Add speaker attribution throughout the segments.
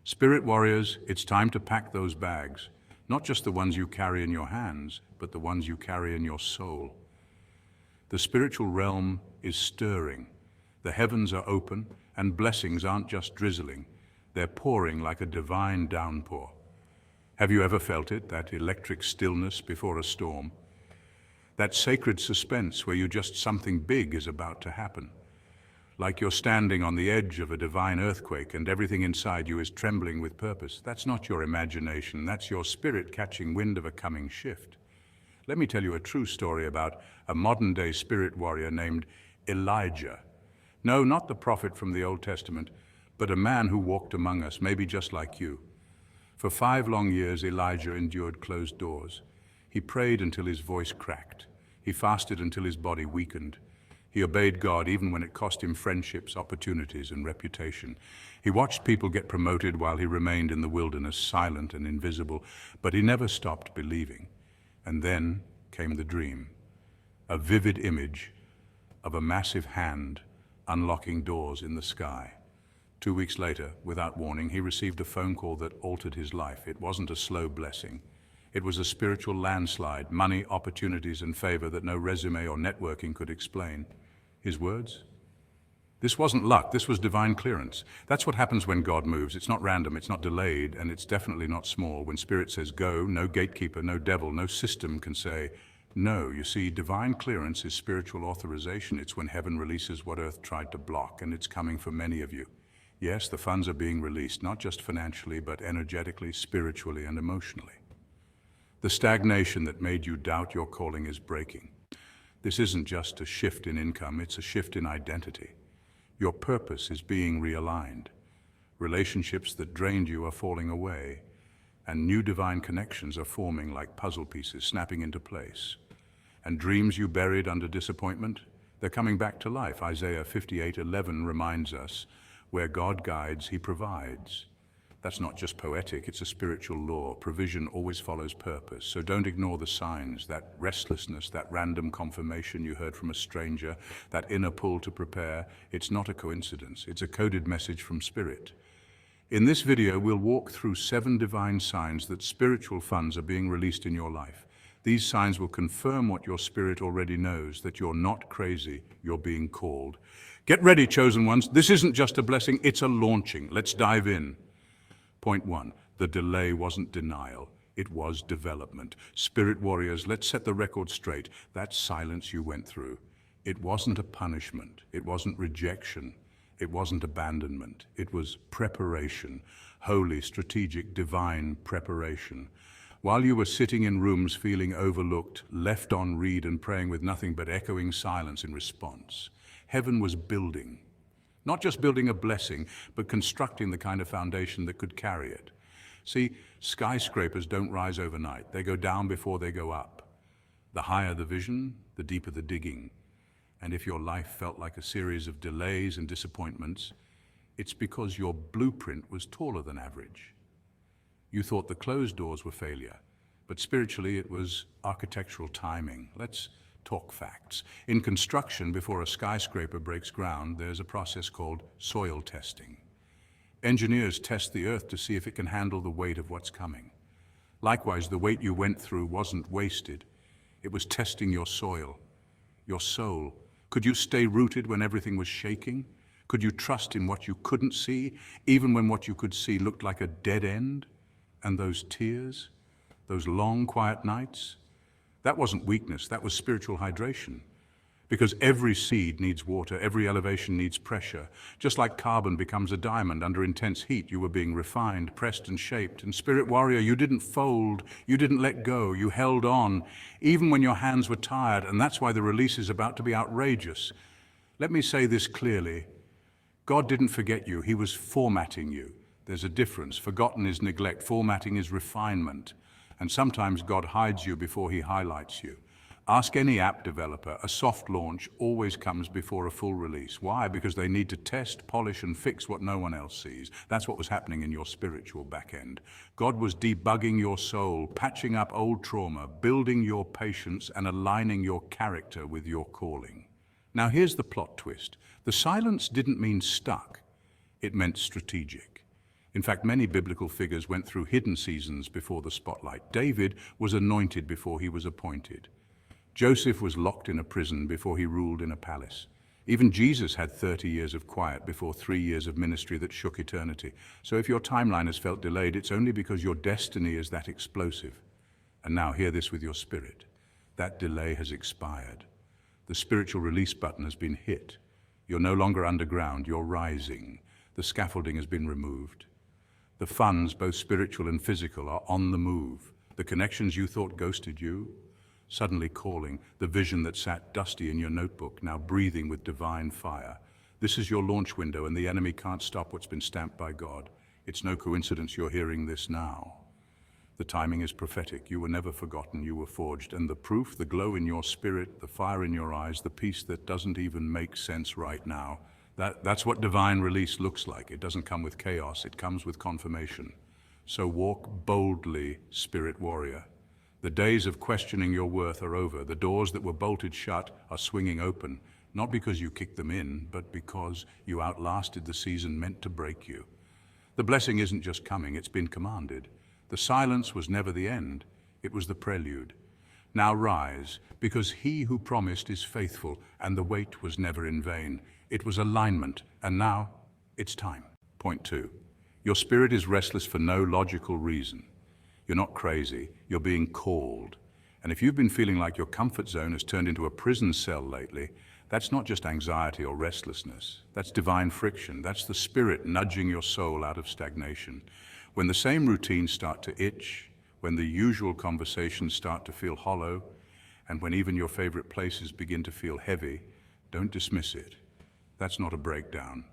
Speaker 1: Spirit warriors, it's time to pack those bags. Not just the ones you carry in your hands, but the ones you carry in your soul. The spiritual realm is stirring. The heavens are open, and blessings aren't just drizzling. They're pouring like a divine downpour. Have you ever felt it, that electric stillness before a storm? That sacred suspense where something big is about to happen. Like you're standing on the edge of a divine earthquake and everything inside you is trembling with purpose. That's not your imagination, that's your spirit catching wind of a coming shift. Let me tell you a true story about a modern-day spirit warrior named Elijah. No, not the prophet from the Old Testament, but a man who walked among us, maybe just like you. For 5 long years, Elijah endured closed doors. He prayed until his voice cracked. He fasted until his body weakened. He obeyed God even when it cost him friendships, opportunities, and reputation. He watched people get promoted while he remained in the wilderness, silent and invisible, but he never stopped believing. And then came the dream, a vivid image of a massive hand unlocking doors in the sky. 2 weeks later, without warning, he received a phone call that altered his life. It wasn't a slow blessing. It was a spiritual landslide, money, opportunities, and favor that no resume or networking could explain. His words? This wasn't luck, this was divine clearance. That's what happens when God moves. It's not random, it's not delayed, and it's definitely not small. When Spirit says go, no gatekeeper, no devil, no system can say no. You see, divine clearance is spiritual authorization. It's when heaven releases what earth tried to block, and it's coming for many of you. Yes, the funds are being released, not just financially, but energetically, spiritually, and emotionally. The stagnation that made you doubt your calling is breaking. This isn't just a shift in income, it's a shift in identity. Your purpose is being realigned. Relationships that drained you are falling away, and new divine connections are forming like puzzle pieces, snapping into place. And dreams you buried under disappointment, they're coming back to life. Isaiah 58:11 reminds us, where God guides, he provides. That's not just poetic, it's a spiritual law. Provision always follows purpose, so don't ignore the signs, that restlessness, that random confirmation you heard from a stranger, that inner pull to prepare. It's not a coincidence, it's a coded message from Spirit. In this video, we'll walk through 7 divine signs that spiritual funds are being released in your life. These signs will confirm what your spirit already knows, that you're not crazy, you're being called. Get ready, chosen ones. This isn't just a blessing, it's a launching. Let's dive in. Point 1, the delay wasn't denial, it was development. Spirit warriors, let's set the record straight. That silence you went through, it wasn't a punishment, it wasn't rejection, it wasn't abandonment, it was preparation, holy, strategic, divine preparation. While you were sitting in rooms feeling overlooked, left on read and praying with nothing but echoing silence in response, heaven was building. Not just building a blessing, but constructing the kind of foundation that could carry it. See, skyscrapers don't rise overnight. They go down before they go up. The higher the vision, the deeper the digging. And if your life felt like a series of delays and disappointments, it's because your blueprint was taller than average. You thought the closed doors were failure, but spiritually it was architectural timing. Let's talk facts. In construction, before a skyscraper breaks ground, there's a process called soil testing. Engineers test the earth to see if it can handle the weight of what's coming. Likewise, the weight you went through wasn't wasted. It was testing your soil, your soul. Could you stay rooted when everything was shaking? Could you trust in what you couldn't see, even when what you could see looked like a dead end? And those tears, those long, quiet nights, that wasn't weakness, that was spiritual hydration. Because every seed needs water, every elevation needs pressure. Just like carbon becomes a diamond under intense heat, you were being refined, pressed and shaped. And Spirit Warrior, you didn't fold, you didn't let go, you held on, even when your hands were tired, and that's why the release is about to be outrageous. Let me say this clearly. God didn't forget you, he was formatting you. There's a difference. Forgotten is neglect, formatting is refinement. And sometimes God hides you before he highlights you. Ask any app developer, a soft launch always comes before a full release. Why? Because they need to test, polish, and fix what no one else sees. That's what was happening in your spiritual back end. God was debugging your soul, patching up old trauma, building your patience, and aligning your character with your calling. Now here's the plot twist. The silence didn't mean stuck, it meant strategic. In fact, many biblical figures went through hidden seasons before the spotlight. David was anointed before he was appointed. Joseph was locked in a prison before he ruled in a palace. Even Jesus had 30 years of quiet before 3 years of ministry that shook eternity. So if your timeline has felt delayed, it's only because your destiny is that explosive. And now hear this with your spirit. That delay has expired. The spiritual release button has been hit. You're no longer underground, you're rising. The scaffolding has been removed. The funds, both spiritual and physical, are on the move. The connections you thought ghosted you, suddenly calling. The vision that sat dusty in your notebook, now breathing with divine fire. This is your launch window, and the enemy can't stop what's been stamped by God. It's no coincidence you're hearing this now. The timing is prophetic. You were never forgotten, you were forged. And the proof, the glow in your spirit, the fire in your eyes, the peace that doesn't even make sense right now, that's what divine release looks like. It doesn't come with chaos, it comes with confirmation. So walk boldly, spirit warrior. The days of questioning your worth are over. The doors that were bolted shut are swinging open, not because you kicked them in, but because you outlasted the season meant to break you. The blessing isn't just coming, it's been commanded. The silence was never the end, it was the prelude. Now rise, because he who promised is faithful, and the wait was never in vain. It was alignment, and now it's time. Point 2. Your spirit is restless for no logical reason. You're not crazy, you're being called. And if you've been feeling like your comfort zone has turned into a prison cell lately, that's not just anxiety or restlessness. That's divine friction. That's the spirit nudging your soul out of stagnation. When the same routines start to itch, when the usual conversations start to feel hollow, and when even your favorite places begin to feel heavy, don't dismiss it. That's not a breakdown.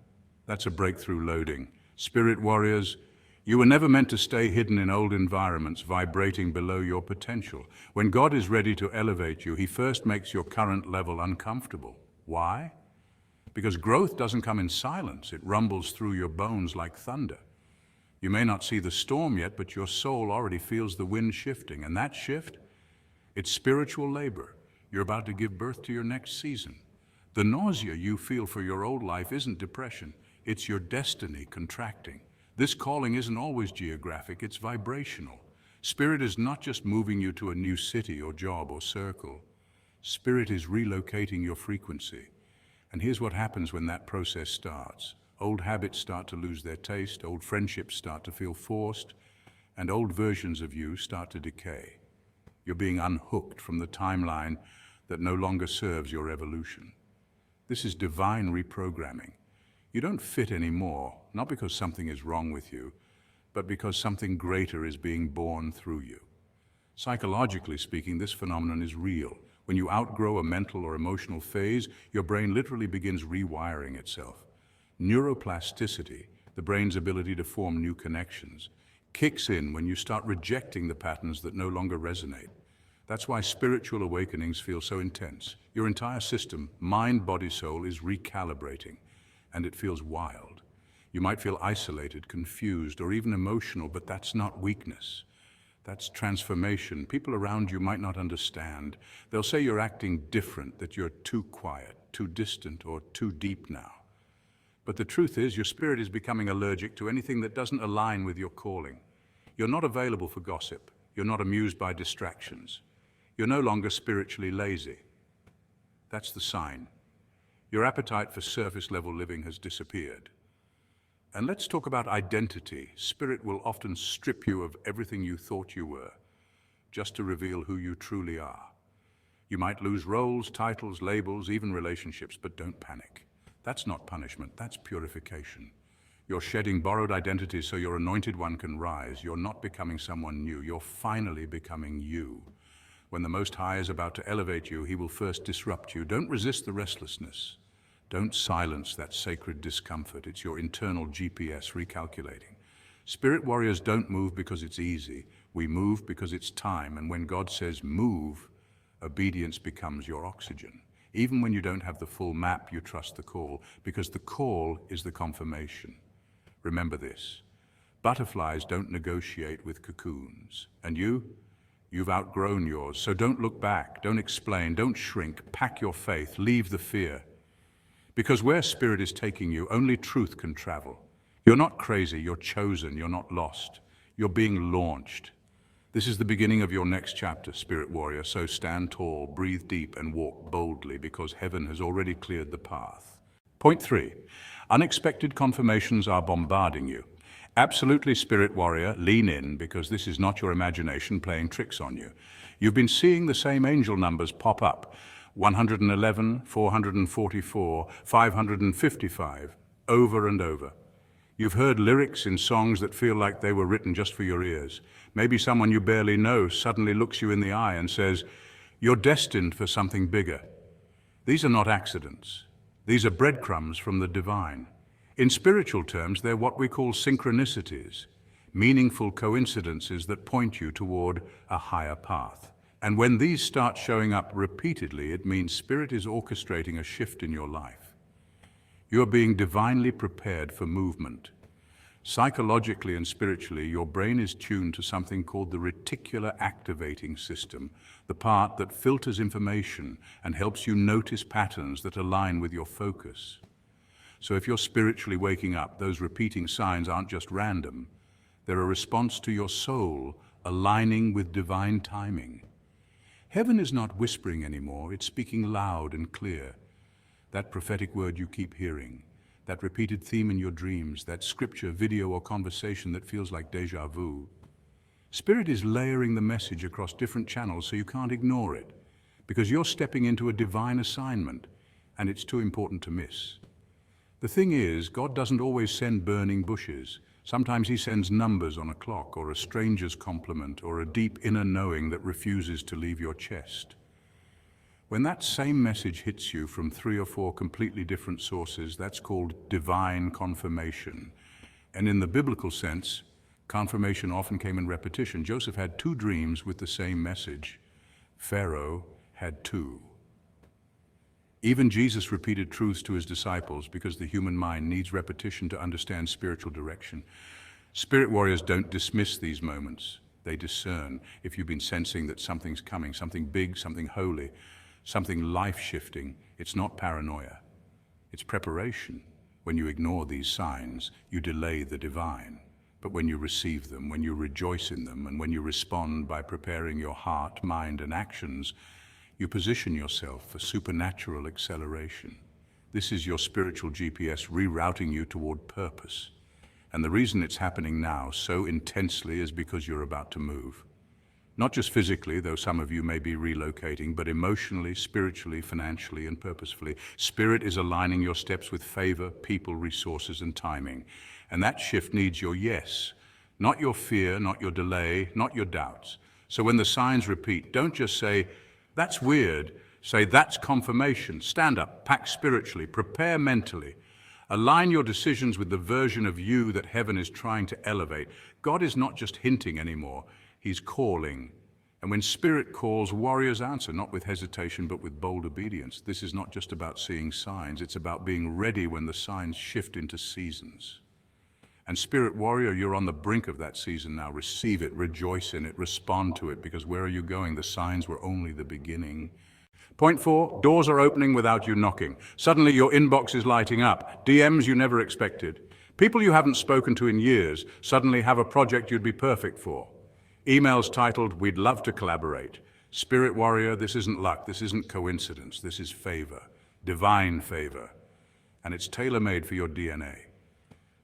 Speaker 1: That's a breakthrough loading. Spirit warriors, you were never meant to stay hidden in old environments, vibrating below your potential. When God is ready to elevate you, he first makes your current level uncomfortable. Why? Because growth doesn't come in silence. It rumbles through your bones like thunder. You may not see the storm yet, but your soul already feels the wind shifting. And that shift, it's spiritual labor. You're about to give birth to your next season. The nausea you feel for your old life isn't depression. It's your destiny contracting. This calling isn't always geographic, it's vibrational. Spirit is not just moving you to a new city or job or circle. Spirit is relocating your frequency. And here's what happens when that process starts. Old habits start to lose their taste, old friendships start to feel forced, and old versions of you start to decay. You're being unhooked from the timeline that no longer serves your evolution. This is divine reprogramming. You don't fit anymore, not because something is wrong with you, but because something greater is being born through you. Psychologically speaking, this phenomenon is real. When you outgrow a mental or emotional phase, your brain literally begins rewiring itself. Neuroplasticity, the brain's ability to form new connections, kicks in when you start rejecting the patterns that no longer resonate. That's why spiritual awakenings feel so intense. Your entire system, mind, body, soul, is recalibrating, and it feels wild. You might feel isolated, confused, or even emotional, but that's not weakness. That's transformation. People around you might not understand. They'll say you're acting different, that you're too quiet, too distant, or too deep now. But the truth is, your spirit is becoming allergic to anything that doesn't align with your calling. You're not available for gossip. You're not amused by distractions. You're no longer spiritually lazy. That's the sign. Your appetite for surface-level living has disappeared. And let's talk about identity. Spirit will often strip you of everything you thought you were, just to reveal who you truly are. You might lose roles, titles, labels, even relationships, but don't panic. That's not punishment, that's purification. You're shedding borrowed identities so your anointed one can rise. You're not becoming someone new, you're finally becoming you. When the Most High is about to elevate you, he will first disrupt you. Don't resist the restlessness. Don't silence that sacred discomfort. It's your internal GPS recalculating. Spirit warriors don't move because it's easy. We move because it's time. And when God says move, obedience becomes your oxygen. Even when you don't have the full map, you trust the call, because the call is the confirmation. Remember this. Butterflies don't negotiate with cocoons. And you've outgrown yours. So don't look back, don't explain, don't shrink. Pack your faith, leave the fear. Because where spirit is taking you, only truth can travel. You're not crazy, you're chosen, you're not lost. You're being launched. This is the beginning of your next chapter, Spirit Warrior, so stand tall, breathe deep, and walk boldly because heaven has already cleared the path. Point 3. Unexpected confirmations are bombarding you. Absolutely, Spirit Warrior, lean in because this is not your imagination playing tricks on you. You've been seeing the same angel numbers pop up, 111, 444, 555, over and over. You've heard lyrics in songs that feel like they were written just for your ears. Maybe someone you barely know suddenly looks you in the eye and says, "You're destined for something bigger." These are not accidents. These are breadcrumbs from the divine. In spiritual terms, they're what we call synchronicities, meaningful coincidences that point you toward a higher path. And when these start showing up repeatedly, it means Spirit is orchestrating a shift in your life. You are being divinely prepared for movement. Psychologically and spiritually, your brain is tuned to something called the reticular activating system, the part that filters information and helps you notice patterns that align with your focus. So if you're spiritually waking up, those repeating signs aren't just random. They're a response to your soul aligning with divine timing. Heaven is not whispering anymore, it's speaking loud and clear. That prophetic word you keep hearing, that repeated theme in your dreams, that scripture, video, or conversation that feels like déjà vu. Spirit is layering the message across different channels so you can't ignore it, because you're stepping into a divine assignment, and it's too important to miss. The thing is, God doesn't always send burning bushes. Sometimes he sends numbers on a clock, or a stranger's compliment, or a deep inner knowing that refuses to leave your chest. When that same message hits you from 3 or 4 completely different sources, that's called divine confirmation. And in the biblical sense, confirmation often came in repetition. Joseph had 2 dreams with the same message. Pharaoh had 2. Even Jesus repeated truths to his disciples because the human mind needs repetition to understand spiritual direction. Spirit warriors don't dismiss these moments. They discern. If you've been sensing that something's coming, something big, something holy, something life-shifting, it's not paranoia. It's preparation. When you ignore these signs, you delay the divine. But when you receive them, when you rejoice in them, and when you respond by preparing your heart, mind, and actions, you position yourself for supernatural acceleration. This is your spiritual GPS rerouting you toward purpose. And the reason it's happening now so intensely is because you're about to move. Not just physically, though some of you may be relocating, but emotionally, spiritually, financially, and purposefully. Spirit is aligning your steps with favor, people, resources, and timing. And that shift needs your yes, not your fear, not your delay, not your doubts. So when the signs repeat, don't just say, "That's weird." Say, "That's confirmation." Stand up, pack spiritually, prepare mentally. Align your decisions with the version of you that heaven is trying to elevate. God is not just hinting anymore. He's calling. And when Spirit calls, warriors answer, not with hesitation, but with bold obedience. This is not just about seeing signs. It's about being ready when the signs shift into seasons. And Spirit warrior, you're on the brink of that season now. Receive it, rejoice in it, respond to it, because where are you going? The signs were only the beginning. Point 4, doors are opening without you knocking. Suddenly your inbox is lighting up. DMs you never expected. People you haven't spoken to in years suddenly have a project you'd be perfect for. Emails titled, "We'd love to collaborate." Spirit warrior, this isn't luck, this isn't coincidence, this is favor, divine favor. And it's tailor-made for your DNA.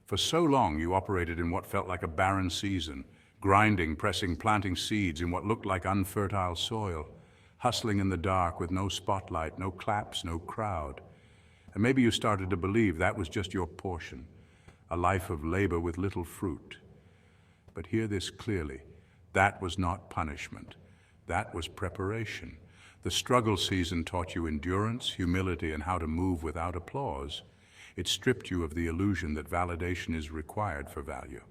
Speaker 1: For so long you operated in what felt like a barren season, grinding, pressing, planting seeds in what looked like unfertile soil, hustling in the dark with no spotlight, no claps, no crowd. And maybe you started to believe that was just your portion, a life of labor with little fruit. But hear this clearly. That was not punishment. That was preparation. The struggle season taught you endurance, humility, and how to move without applause. It stripped you of the illusion that validation is required for value.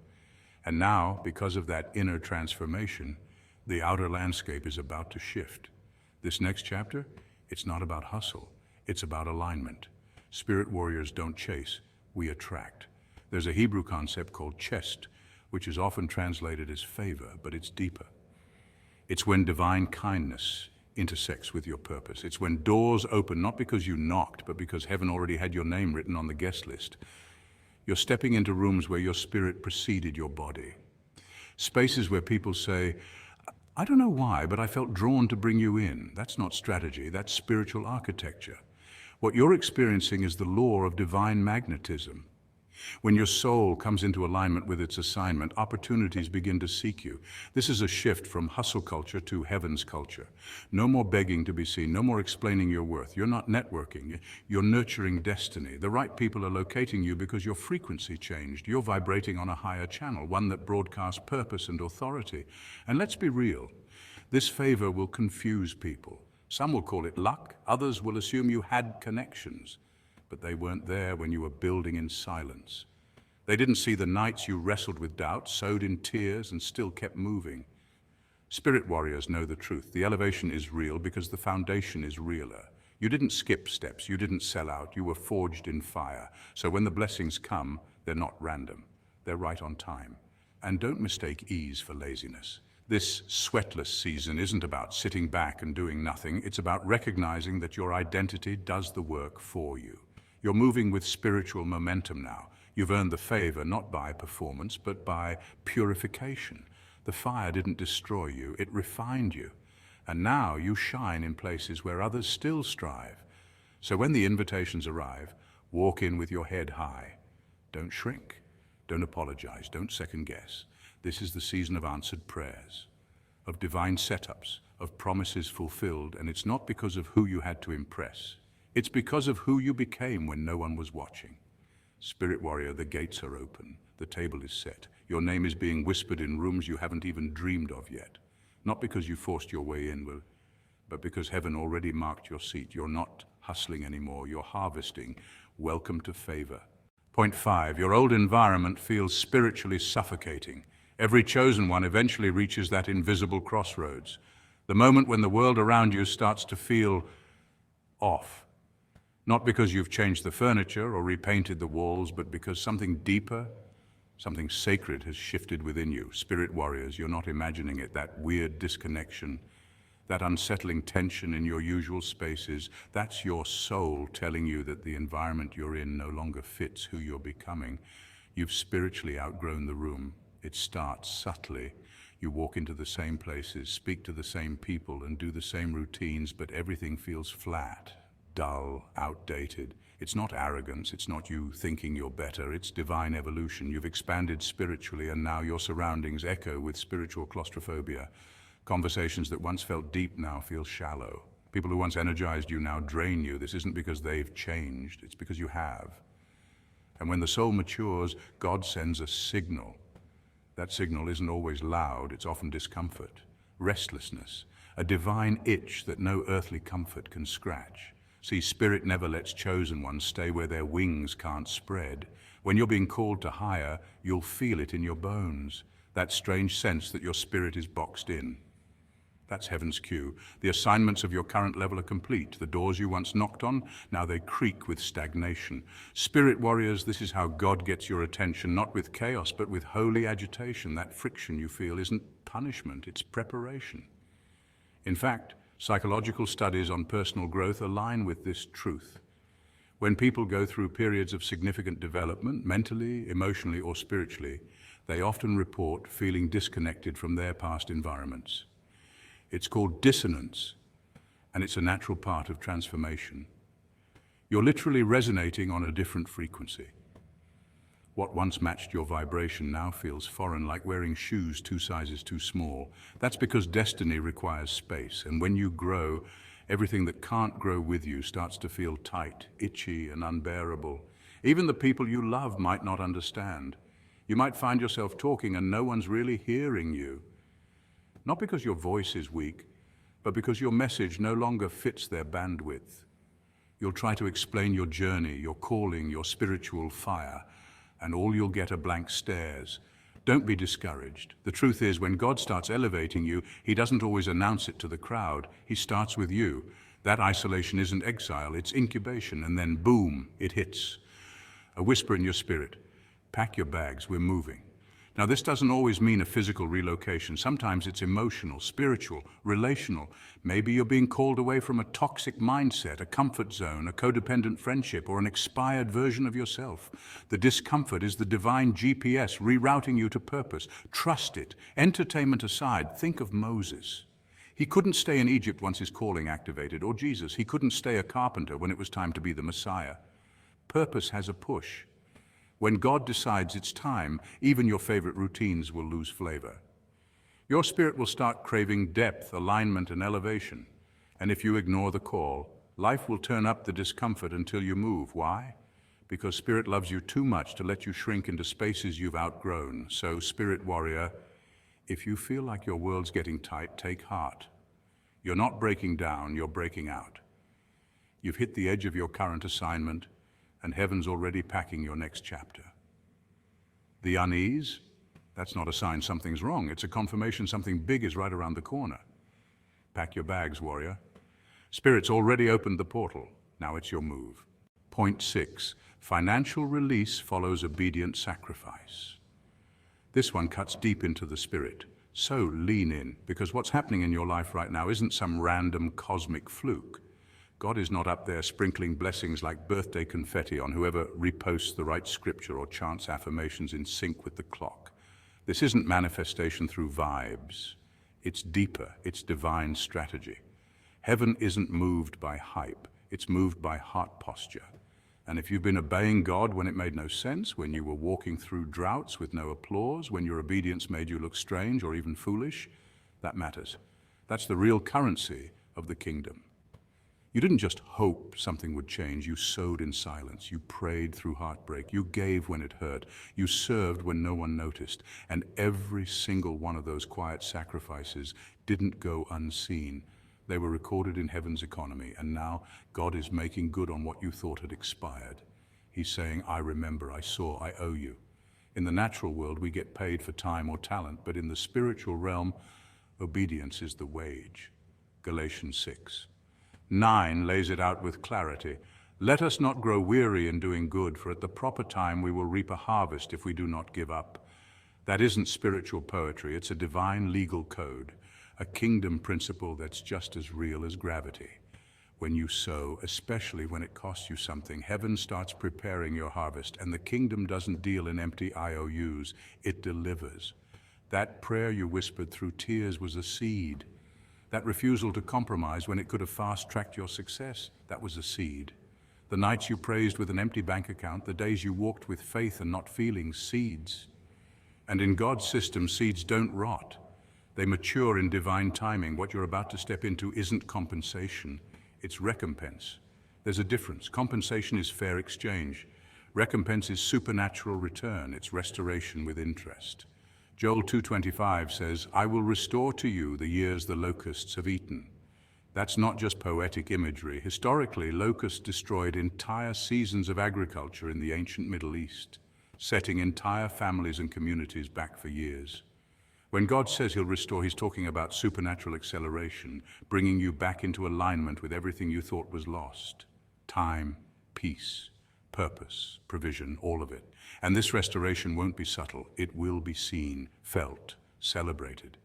Speaker 1: And now, because of that inner transformation, the outer landscape is about to shift. This next chapter, it's not about hustle, it's about alignment. Spirit warriors don't chase, we attract. There's a Hebrew concept called chest, which is often translated as favor, but it's deeper. It's when divine kindness intersects with your purpose. It's when doors open, not because you knocked, but because heaven already had your name written on the guest list. You're stepping into rooms where your spirit preceded your body. Spaces where people say, I don't know why, but I felt drawn to bring you in. That's not strategy, that's spiritual architecture. What you're experiencing is the law of divine magnetism. When your soul comes into alignment with its assignment, opportunities begin to seek you. This is a shift from hustle culture to heaven's culture. No more begging to be seen, no more explaining your worth. You're not networking, you're nurturing destiny. The right people are locating you because your frequency changed. You're vibrating on a higher channel, one that broadcasts purpose and authority. And let's be real, this favor will confuse people. Some will call it luck, others will assume you had connections. But they weren't there when you were building in silence. They didn't see the nights you wrestled with doubt, sowed in tears, and still kept moving. Spirit warriors know the truth. The elevation is real because the foundation is realer. You didn't skip steps, you didn't sell out, you were forged in fire. So when the blessings come, they're not random. They're right on time. And don't mistake ease for laziness. This sweatless season isn't about sitting back and doing nothing. It's about recognizing that your identity does the work for you. You're moving with spiritual momentum now. You've earned the favor not by performance, but by purification. The fire didn't destroy you, it refined you. And now you shine in places where others still strive. So when the invitations arrive, walk in with your head high. Don't shrink, don't apologize, don't second guess. This is the season of answered prayers, of divine setups, of promises fulfilled, and it's not because of who you had to impress. It's because of who you became when no one was watching. Spirit warrior, the gates are open, the table is set. Your name is being whispered in rooms you haven't even dreamed of yet. Not because you forced your way in, but because heaven already marked your seat. You're not hustling anymore, you're harvesting. Welcome to favor. Point 5, your old environment feels spiritually suffocating. Every chosen one eventually reaches that invisible crossroads. The moment when the world around you starts to feel off. Not because you've changed the furniture or repainted the walls, but because something deeper, something sacred has shifted within you. Spirit warriors, you're not imagining it, that weird disconnection, that unsettling tension in your usual spaces, that's your soul telling you that the environment you're in no longer fits who you're becoming. You've spiritually outgrown the room. It starts subtly. You walk into the same places, speak to the same people, and do the same routines, but everything feels flat, dull, outdated. It's not arrogance, it's not you thinking you're better, it's divine evolution. You've expanded spiritually and now your surroundings echo with spiritual claustrophobia. Conversations that once felt deep now feel shallow. People who once energized you now drain you. This isn't because they've changed, it's because you have. And when the soul matures, God sends a signal. That signal isn't always loud, it's often discomfort, restlessness, a divine itch that no earthly comfort can scratch. See, spirit never lets chosen ones stay where their wings can't spread. When you're being called to higher, you'll feel it in your bones, that strange sense that your spirit is boxed in. That's heaven's cue. The assignments of your current level are complete. The doors you once knocked on, now they creak with stagnation. Spirit warriors, this is how God gets your attention, not with chaos, but with holy agitation. That friction you feel isn't punishment, it's preparation. In fact, psychological studies on personal growth align with this truth. When people go through periods of significant development, mentally, emotionally, or spiritually, they often report feeling disconnected from their past environments. It's called dissonance, and it's a natural part of transformation. You're literally resonating on a different frequency. What once matched your vibration now feels foreign, like wearing shoes 2 sizes too small. That's because destiny requires space, and when you grow, everything that can't grow with you starts to feel tight, itchy, and unbearable. Even the people you love might not understand. You might find yourself talking and no one's really hearing you. Not because your voice is weak, but because your message no longer fits their bandwidth. You'll try to explain your journey, your calling, your spiritual fire, and all you'll get are blank stares. Don't be discouraged. The truth is, when God starts elevating you, He doesn't always announce it to the crowd. He starts with you. That isolation isn't exile, it's incubation, and then boom, it hits. A whisper in your spirit, pack your bags, we're moving. Now, this doesn't always mean a physical relocation. Sometimes it's emotional, spiritual, relational. Maybe you're being called away from a toxic mindset, a comfort zone, a codependent friendship, or an expired version of yourself. The discomfort is the divine GPS rerouting you to purpose. Trust it. Entertainment aside, think of Moses. He couldn't stay in Egypt once his calling activated, or Jesus. He couldn't stay a carpenter when it was time to be the Messiah. Purpose has a push. When God decides it's time, even your favorite routines will lose flavor. Your spirit will start craving depth, alignment, and elevation. And if you ignore the call, life will turn up the discomfort until you move. Why? Because spirit loves you too much to let you shrink into spaces you've outgrown. So, spirit warrior, if you feel like your world's getting tight, take heart. You're not breaking down, you're breaking out. You've hit the edge of your current assignment, and heaven's already packing your next chapter. The unease? That's not a sign something's wrong. It's a confirmation something big is right around the corner. Pack your bags, warrior. Spirit's already opened the portal. Now it's your move. Point 6. Financial release follows obedient sacrifice. This one cuts deep into the spirit. So lean in, because what's happening in your life right now isn't some random cosmic fluke. God is not up there sprinkling blessings like birthday confetti on whoever reposts the right scripture or chants affirmations in sync with the clock. This isn't manifestation through vibes. It's deeper, it's divine strategy. Heaven isn't moved by hype, it's moved by heart posture. And if you've been obeying God when it made no sense, when you were walking through droughts with no applause, when your obedience made you look strange or even foolish, that matters. That's the real currency of the kingdom. You didn't just hope something would change. You sowed in silence. You prayed through heartbreak. You gave when it hurt. You served when no one noticed. And every single one of those quiet sacrifices didn't go unseen. They were recorded in heaven's economy. And now God is making good on what you thought had expired. He's saying, I remember, I saw, I owe you. In the natural world, we get paid for time or talent. But in the spiritual realm, obedience is the wage. Galatians 6. 9 lays it out with clarity. Let us not grow weary in doing good, for at the proper time we will reap a harvest if we do not give up. That isn't spiritual poetry, it's a divine legal code, a kingdom principle that's just as real as gravity. When you sow, especially when it costs you something, heaven starts preparing your harvest, and the kingdom doesn't deal in empty IOUs, it delivers. That prayer you whispered through tears was a seed. That refusal to compromise when it could have fast-tracked your success, that was a seed. The nights you praised with an empty bank account, the days you walked with faith and not feelings, seeds. And in God's system, seeds don't rot. They mature in divine timing. What you're about to step into isn't compensation, it's recompense. There's a difference. Compensation is fair exchange. Recompense is supernatural return. It's restoration with interest. Joel 2:25 says, I will restore to you the years the locusts have eaten. That's not just poetic imagery. Historically, locusts destroyed entire seasons of agriculture in the ancient Middle East, setting entire families and communities back for years. When God says he'll restore, he's talking about supernatural acceleration, bringing you back into alignment with everything you thought was lost. Time, peace, purpose, provision, all of it. And this restoration won't be subtle. It will be seen, felt, celebrated.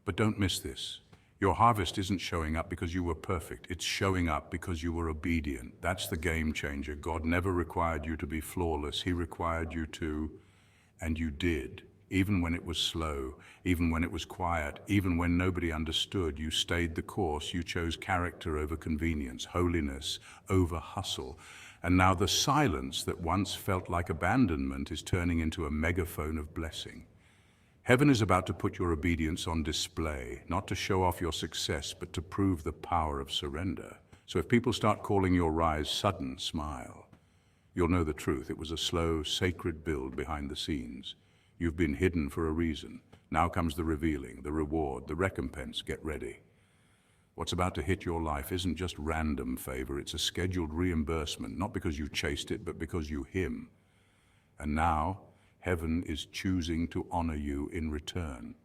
Speaker 1: But don't miss this. Your harvest isn't showing up because you were perfect. It's showing up because you were obedient. That's the game changer. God never required you to be flawless. He required you to, and you did. Even when it was slow, even when it was quiet, even when nobody understood, you stayed the course. You chose character over convenience, holiness over hustle. And now the silence that once felt like abandonment is turning into a megaphone of blessing. Heaven is about to put your obedience on display, not to show off your success, but to prove the power of surrender. So if people start calling your rise sudden, smile. You'll know the truth. It was a slow, sacred build behind the scenes. You've been hidden for a reason. Now comes the revealing, the reward, the recompense. Get ready. What's about to hit your life isn't just random favor, it's a scheduled reimbursement, not because you chased it, but because you him. And now, heaven is choosing to honor you in return.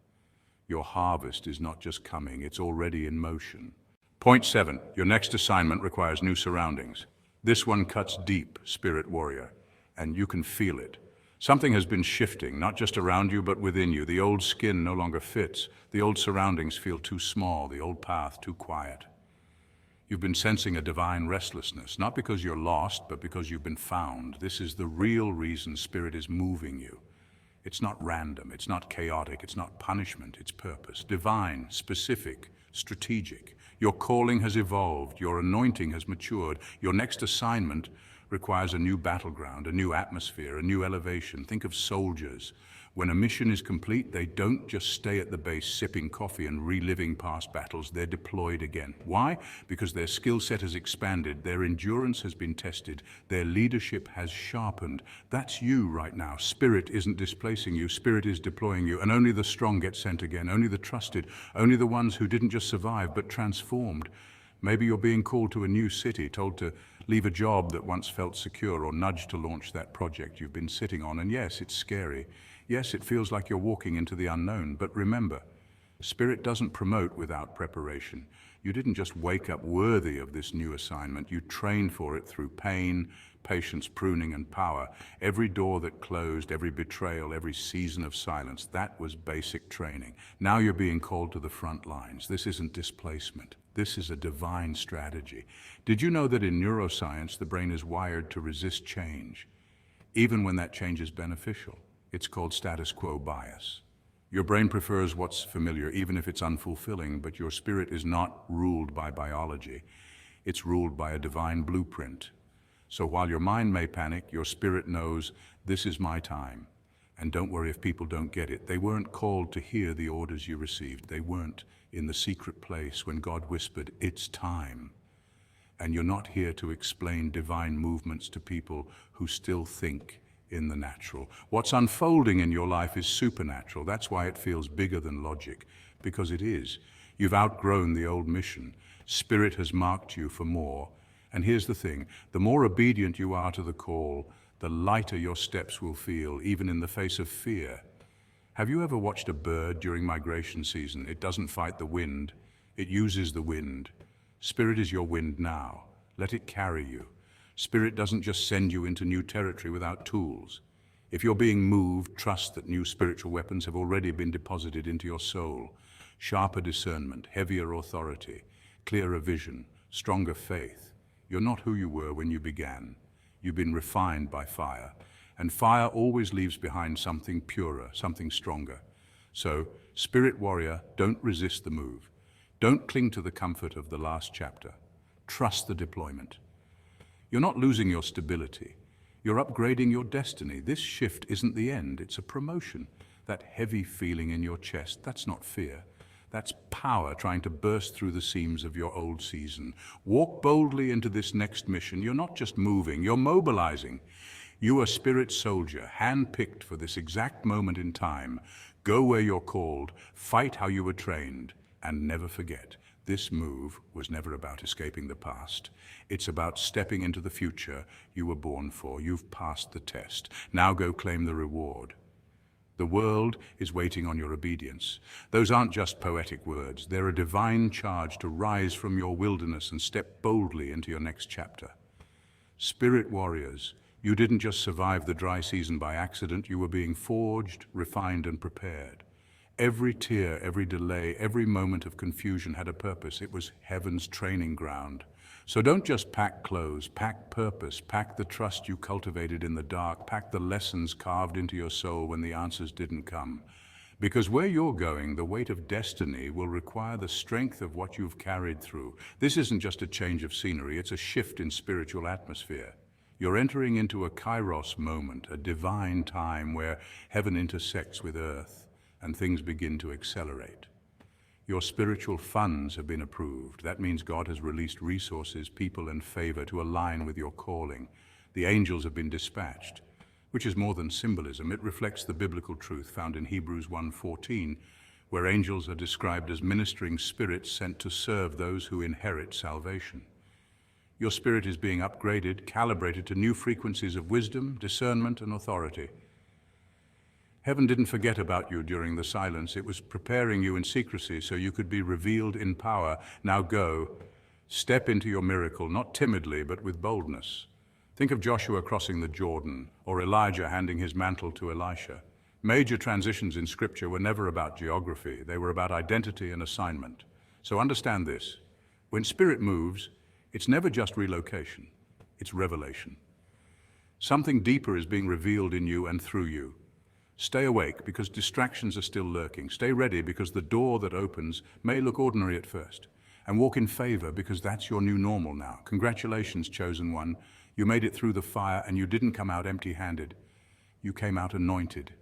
Speaker 1: Your harvest is not just coming, it's already in motion. Point 7, your next assignment requires new surroundings. This one cuts deep, spirit warrior, and you can feel it. Something has been shifting, not just around you, but within you. The old skin no longer fits. The old surroundings feel too small, the old path too quiet. You've been sensing a divine restlessness, not because you're lost, but because you've been found. This is the real reason Spirit is moving you. It's not random, it's not chaotic, it's not punishment, it's purpose. Divine, specific, strategic. Your calling has evolved, your anointing has matured. Your next assignment requires a new battleground, a new atmosphere, a new elevation. Think of soldiers. When a mission is complete, they don't just stay at the base sipping coffee and reliving past battles. They're deployed again. Why? Because their skill set has expanded, their endurance has been tested, their leadership has sharpened. That's you right now. Spirit isn't displacing you, Spirit is deploying you. And only the strong get sent again, only the trusted, only the ones who didn't just survive but transformed. Maybe you're being called to a new city, told to leave a job that once felt secure, or nudged to launch that project you've been sitting on. And yes, it's scary. Yes, it feels like you're walking into the unknown. But remember, Spirit doesn't promote without preparation. You didn't just wake up worthy of this new assignment. You trained for it through pain, patience, pruning, and power. Every door that closed, every betrayal, every season of silence, that was basic training. Now you're being called to the front lines. This isn't displacement. This is a divine strategy. Did you know that in neuroscience, the brain is wired to resist change, even when that change is beneficial? It's called status quo bias. Your brain prefers what's familiar, even if it's unfulfilling, but your spirit is not ruled by biology. It's ruled by a divine blueprint. So while your mind may panic, your spirit knows, this is my time. And don't worry if people don't get it. They weren't called to hear the orders you received. They weren't in the secret place when God whispered, it's time. And you're not here to explain divine movements to people who still think in the natural. What's unfolding in your life is supernatural. That's why it feels bigger than logic, because it is. You've outgrown the old mission. Spirit has marked you for more. And here's the thing, the more obedient you are to the call, the lighter your steps will feel, even in the face of fear. Have you ever watched a bird during migration season? It doesn't fight the wind, it uses the wind. Spirit is your wind now. Let it carry you. Spirit doesn't just send you into new territory without tools. If you're being moved, trust that new spiritual weapons have already been deposited into your soul. Sharper discernment, heavier authority, clearer vision, stronger faith. You're not who you were when you began. You've been refined by fire. And fire always leaves behind something purer, something stronger. So, spirit warrior, don't resist the move. Don't cling to the comfort of the last chapter. Trust the deployment. You're not losing your stability. You're upgrading your destiny. This shift isn't the end, it's a promotion. That heavy feeling in your chest, that's not fear. That's power trying to burst through the seams of your old season. Walk boldly into this next mission. You're not just moving, you're mobilizing. You are spirit soldier, handpicked for this exact moment in time. Go where you're called, fight how you were trained, and never forget, this move was never about escaping the past. It's about stepping into the future you were born for. You've passed the test. Now go claim the reward. The world is waiting on your obedience. Those aren't just poetic words. They're a divine charge to rise from your wilderness and step boldly into your next chapter. Spirit warriors, you didn't just survive the dry season by accident. You were being forged, refined, and prepared. Every tear, every delay, every moment of confusion had a purpose. It was heaven's training ground. So don't just pack clothes, pack purpose, pack the trust you cultivated in the dark, pack the lessons carved into your soul when the answers didn't come. Because where you're going, the weight of destiny will require the strength of what you've carried through. This isn't just a change of scenery, it's a shift in spiritual atmosphere. You're entering into a kairos moment, a divine time where heaven intersects with earth and things begin to accelerate. Your spiritual funds have been approved. That means God has released resources, people, and favor to align with your calling. The angels have been dispatched, which is more than symbolism. It reflects the biblical truth found in Hebrews 1:14, where angels are described as ministering spirits sent to serve those who inherit salvation. Your spirit is being upgraded, calibrated to new frequencies of wisdom, discernment, and authority. Heaven didn't forget about you during the silence. It was preparing you in secrecy so you could be revealed in power. Now go, step into your miracle, not timidly, but with boldness. Think of Joshua crossing the Jordan, or Elijah handing his mantle to Elisha. Major transitions in Scripture were never about geography, they were about identity and assignment. So understand this. When Spirit moves, it's never just relocation, it's revelation. Something deeper is being revealed in you and through you. Stay awake because distractions are still lurking. Stay ready because the door that opens may look ordinary at first. And walk in favor because that's your new normal now. Congratulations, chosen one. You made it through the fire and you didn't come out empty-handed. You came out anointed.